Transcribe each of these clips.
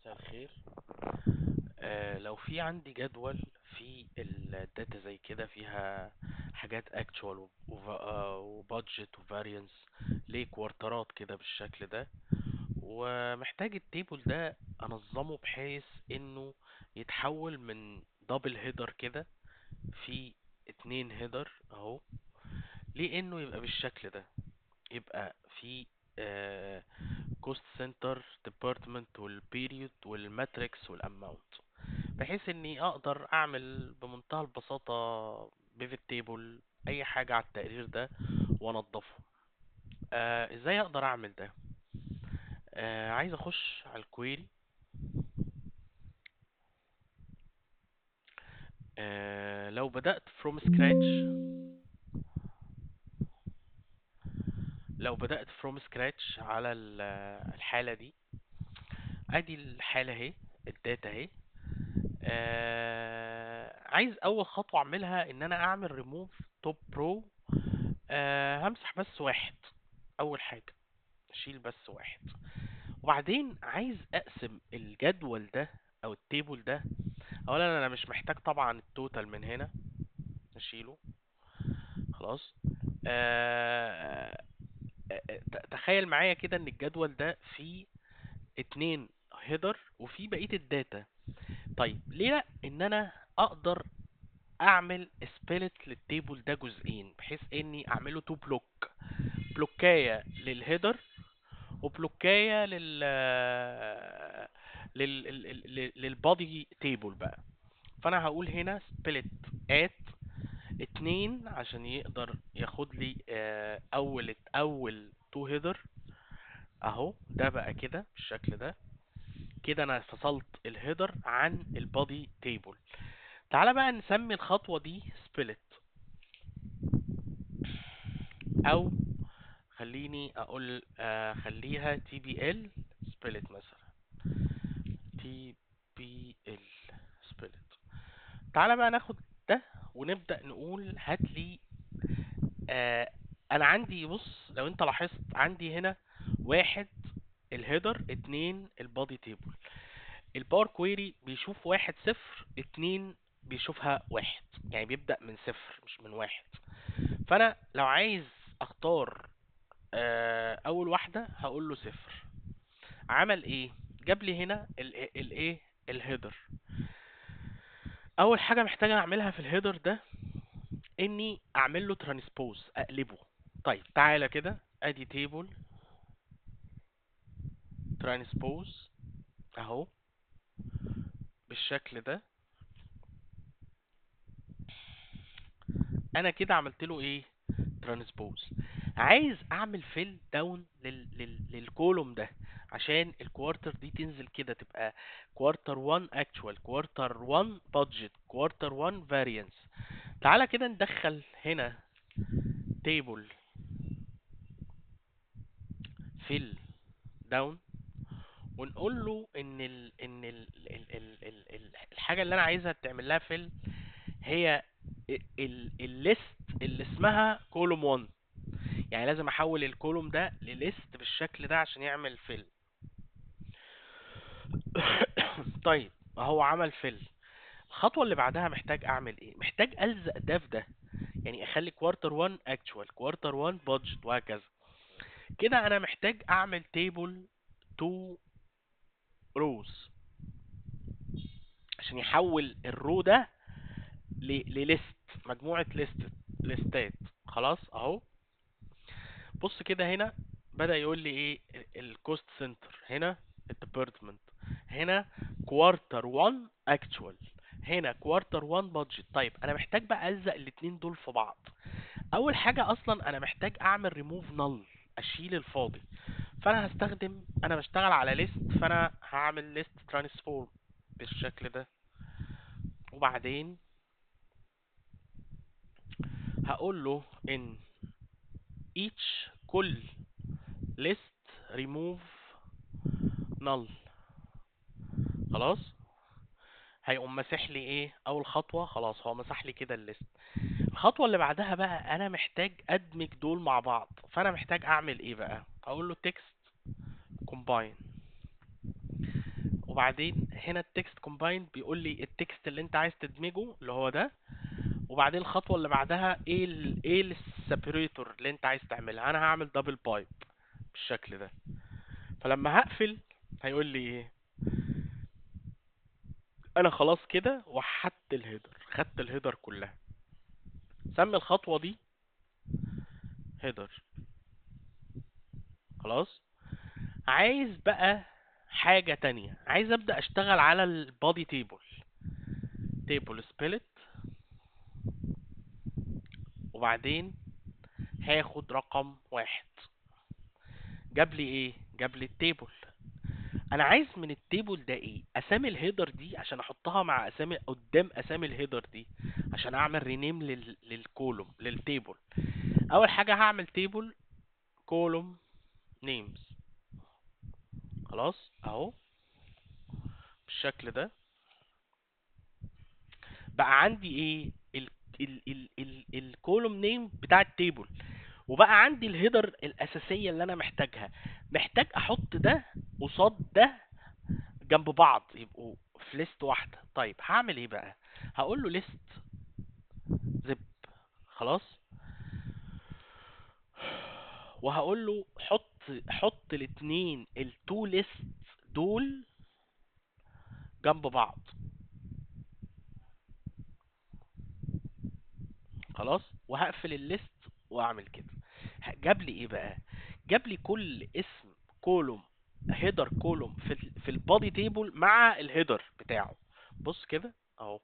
مساء الخير. لو في عندي جدول في الداتا زي كده فيها حاجات actual وبادجت وفاريانس لكوارترات كده بالشكل ده، ومحتاج التيبل ده انظمه بحيث انه يتحول من دبل هيدر كده في اتنين هيدر اهو، لانه يبقى بالشكل ده. يبقى في كوست سنتر ديبارتمنت والبيريود والماتريكس والاماونت، بحيث اني اقدر اعمل بمنتهى البساطة بيفت تيبل اي حاجة على التقرير ده وانضفه. ازاي اقدر اعمل ده؟ عايز اخش على الكويري. لو بدأت from scratch لو بدأت from scratch على الحالة دي، ادي الحالة اهي، الداتا اهي. عايز اول خطوة اعملها ان انا اعمل ريموف توب برو. همسح بس واحد اول حاجة، اشيل بس واحد. وبعدين عايز اقسم الجدول ده او التيبل ده. اولا انا مش محتاج طبعا التوتال من هنا، اشيله خلاص. آه، تخيل معايا كده ان الجدول ده فيه اتنين هيدر وفي بقية الداتا. طيب ليه لا ان انا اقدر اعمل سبلت للتيبل ده جزئين، بحيث اني اعمله تو بلوك، بلوكاية للهيدر وبلوكاية للبادي تيبل بقى. فانا هقول هنا split at اتنين عشان يقدر ياخد لي اول تو هيدر اهو. ده بقى كده بالشكل ده. كده انا فصلت الهيدر عن البادي تيبل. تعالى بقى نسمي الخطوة دي split، او خليني اقول خليها tbl split مثلا، tbl split. تعالى بقى ناخد ده ونبدأ نقول هات لي. آه انا عندي، بص لو انت لاحظت عندي هنا واحد الهيدر، اتنين البادي تيبل. الباور كويري بيشوف واحد صفر، اتنين بيشوفها واحد، يعني بيبدأ من صفر مش من واحد. فانا لو عايز اختار اول واحدة هقول له صفر. عمل ايه؟ جاب لي هنا الايه، الهيدر. اول حاجة محتاج اعملها في الهيدر ده اني اعمل له ترانسبوز، اقلبه. طيب تعالى كده، ادي تيبل ترانسبوز اهو بالشكل ده. انا كده عملت له ايه؟ ترانسبوز. عايز اعمل فيل داون للكولوم ده عشان الكوارتر دي تنزل كده تبقى كوارتر 1 اكتوال، كوارتر 1 بادجت، كوارتر 1 فاريانس. تعالى كده ندخل هنا تيبل فيل داون، ونقول له ان الحاجه اللي انا عايزها تعمل لها فيل هي الليست اللي اسمها كولوم 1. يعني لازم احول الكولوم ده لليست بالشكل ده عشان يعمل فيل. طيب هو عمل فيل. الخطوه اللي بعدها محتاج اعمل ايه؟ محتاج الزق ده في ده، يعني اخلي كوارتر 1 اكتوال، كوارتر 1 بادجت، وهكذا. كده انا محتاج اعمل تيبل تو روز عشان يحول الرو ده لليست، مجموعة ليستات. خلاص اهو. بص كده هنا بدأ يقول لي ايه؟ الكوست سنتر هنا، الديبارتمنت هنا، كوارتر 1 اكتوال هنا، كوارتر 1 بادجت. طيب انا محتاج بقى الزق الاتنين دول في بعض. اول حاجة اصلا انا محتاج اعمل ريموف نل، اشيل الفاضي. فانا هستخدم، انا بشتغل على ليست، فانا هعمل ليست ترانسفورم بالشكل ده. وبعدين هقول له ان each كل list remove null. خلاص هيقوم مسح لي ايه؟ اول خطوة خلاص هو مسح لي كده الليست. الخطوة اللي بعدها بقى انا محتاج ادمج دول مع بعض. فانا محتاج اعمل ايه بقى؟ اقول له text combine، وبعدين هنا التكست كومبايند بيقول لي التكست اللي انت عايز تدمجه اللي هو ده، وبعدين الخطوه اللي بعدها ايه السيبريتور اللي انت عايز تعملها. انا هعمل دبل بايب بالشكل ده. فلما هقفل هيقول لي ايه؟ انا خلاص كده وحدت الهيدر، خدت الهيدر كلها. سمي الخطوه دي هيدر. خلاص. عايز بقى حاجة تانية، عايز ابدأ اشتغل على البادي تيبل. تيبل سبلت، وبعدين هاخد رقم واحد. جاب لي ايه؟ جاب لي التيبل. انا عايز من التيبل ده ايه؟ اسامي الهيدر دي عشان احطها مع اسامي قدام اسامي الهيدر دي، عشان اعمل رينيم للكولوم للتيبل. اول حاجة هعمل تيبل كولوم نيمز. خلاص اهو بالشكل ده. بقى عندي ايه؟ الكولوم نيم بتاع التيبل، وبقى عندي الهيدر الاساسيه اللي انا محتاجها. محتاج احط ده قصاد ده جنب بعض يبقوا في ليست واحده. طيب هعمل ايه بقى؟ هقول له ليست زب. خلاص. وهقول له حط الاثنين التو ليست دول جنب بعض. خلاص. وهقفل الليست واعمل كده. جاب لي ايه بقى؟ جاب لي كل اسم كولوم، هيدر كولوم في البادي تيبل مع الهيدر بتاعه. بص كده اهو.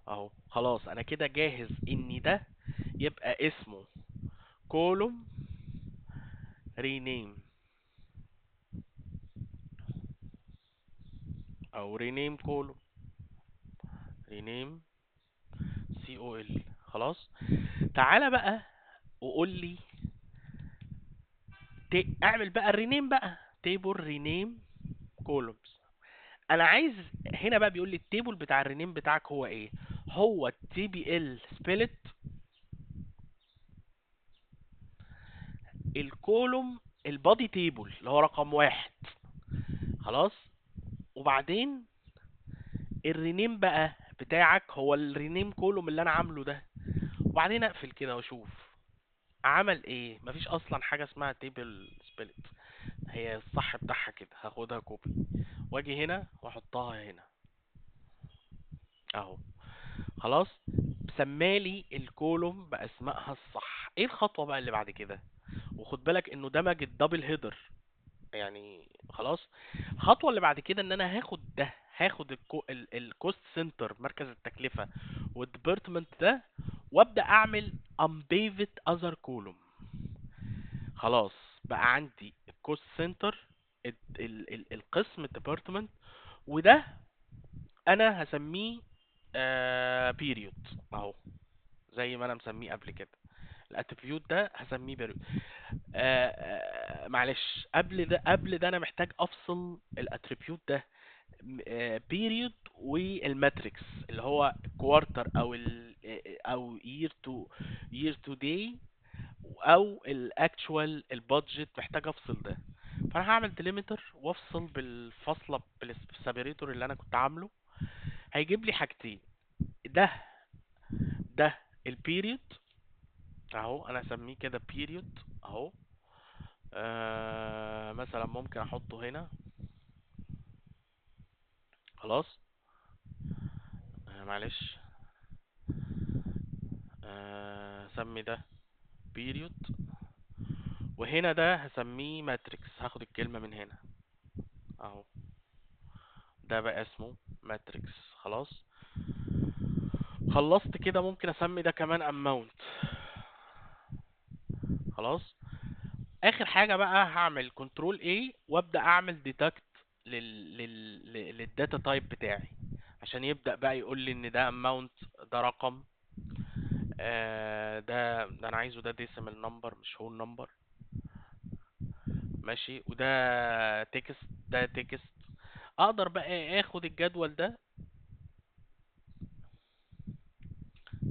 اهو خلاص انا كده جاهز ان ده يبقى اسمه كولوم رينيم، او رينيم كولوم، رينيم سي او ال. خلاص. تعالى بقى وقول لي اعمل بقى الرينيم بقى. تيبل رينيم كولومز. انا عايز هنا بقى بيقول لي التيبل بتاع الرينيم بتاعك هو ايه؟ هو التي بي ال سبلت الكولوم البادي تيبل اللي هو رقم واحد. خلاص. وبعدين الرينيم بقى بتاعك هو الرينيم كولوم اللي انا عامله ده. وبعدين اقفل كده واشوف عمل ايه. مفيش اصلا حاجه اسمها تيبل سبلت. هي الصح بتاعها كده. هاخدها كوبي واجي هنا واحطها هنا اهو. خلاص. سمالي الكولوم باسمائها الصح. ايه الخطوه بقى اللي بعد كده؟ وخد بالك انه دمج الدبل هيدر يعني. خلاص. الخطوه اللي بعد كده ان انا هاخد ده، هاخد الكوست سنتر مركز التكلفه والديبارتمنت ده، وابدا اعمل unpaved other column. خلاص. بقى عندي الكوست سنتر، القسم الديبارتمنت، وده انا هسميه بيريود اهو، زي ما انا مسميه قبل كده. الاتريبيوت ده هسميه بيريود. معلش، قبل ده انا محتاج افصل الاتريبيوت ده بيريود والماتريكس اللي هو كوارتر او يير تو داي او الاكتشوال البادجت. محتاج افصل ده. فانا هعمل ديليمتر وافصل بالفاصله بالسيبريتور اللي انا كنت عامله. هيجيب لي حاجتين. ده ده البيريود اهو، انا اسميه كده بيريود اهو. مثلا ممكن احطه هنا. خلاص. معلش. سمي ده بيريود، وهنا ده هسميه ماتريكس. هاخد الكلمة من هنا اهو. ده بقى اسمه ماتريكس. خلاص. خلصت كده. ممكن اسمي ده كمان اماونت. خلاص. اخر حاجة بقى هعمل كنترول A وابدأ اعمل ديتكت للداتا تايب بتاعي، عشان يبدأ بقى يقول لي ان ده اماونت، ده رقم. ده انا عايزه ده ديسيمال نمبر مش هول نمبر. ماشي. وده تكست، ده تكست. اقدر بقى اخد الجدول ده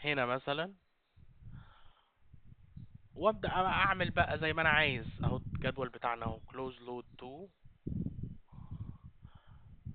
هنا مثلا، وابدا اعمل بقى زي ما انا عايز اهو. الجدول بتاعنا اهو close load to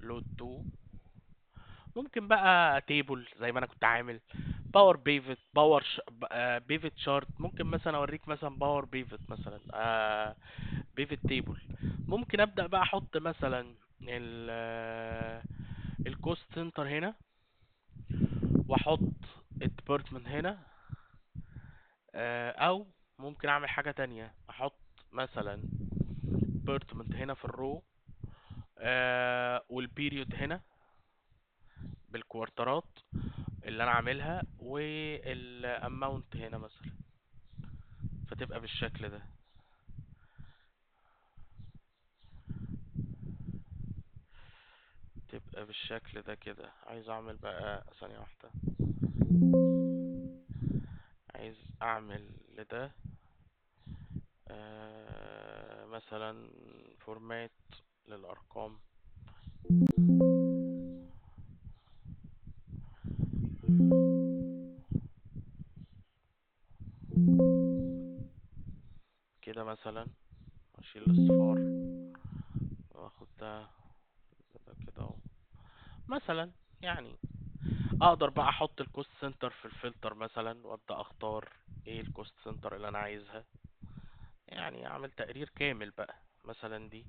لود 2. ممكن بقى تيبل زي ما انا كنت عامل باور بيفت باور بيفت شارت. ممكن مثلا اوريك مثلا باور بيفت مثلا بيفت تيبل. ممكن ابدا بقى احط مثلا ال الكوست سنتر هنا، واحط الديبارتمنت هنا. او ممكن اعمل حاجة تانية، احط مثلا ديبارتمنت هنا في الرو، والبيريود هنا بالكوارترات اللي انا عاملها، والاماونت هنا مثلا. فتبقى بالشكل ده. تبقى بالشكل ده كده. عايز اعمل بقى ثانية واحدة. عايز اعمل لده مثلا فورمات للارقام. كده مثلا اشيل الاصفار واخد ده كده اهو مثلا. يعني اقدر بقى احط الكوست سنتر في الفلتر مثلا، وابدا اختار ايه الكوست سنتر اللي انا عايزها. يعني اعمل تقرير كامل بقى. مثلا دي،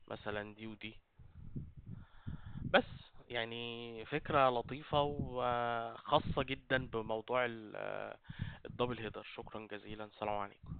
مثلا دي ودي. بس يعني فكرة لطيفة وخاصة جدا بموضوع الدبل هيدر. شكرا جزيلا، سلام عليكم.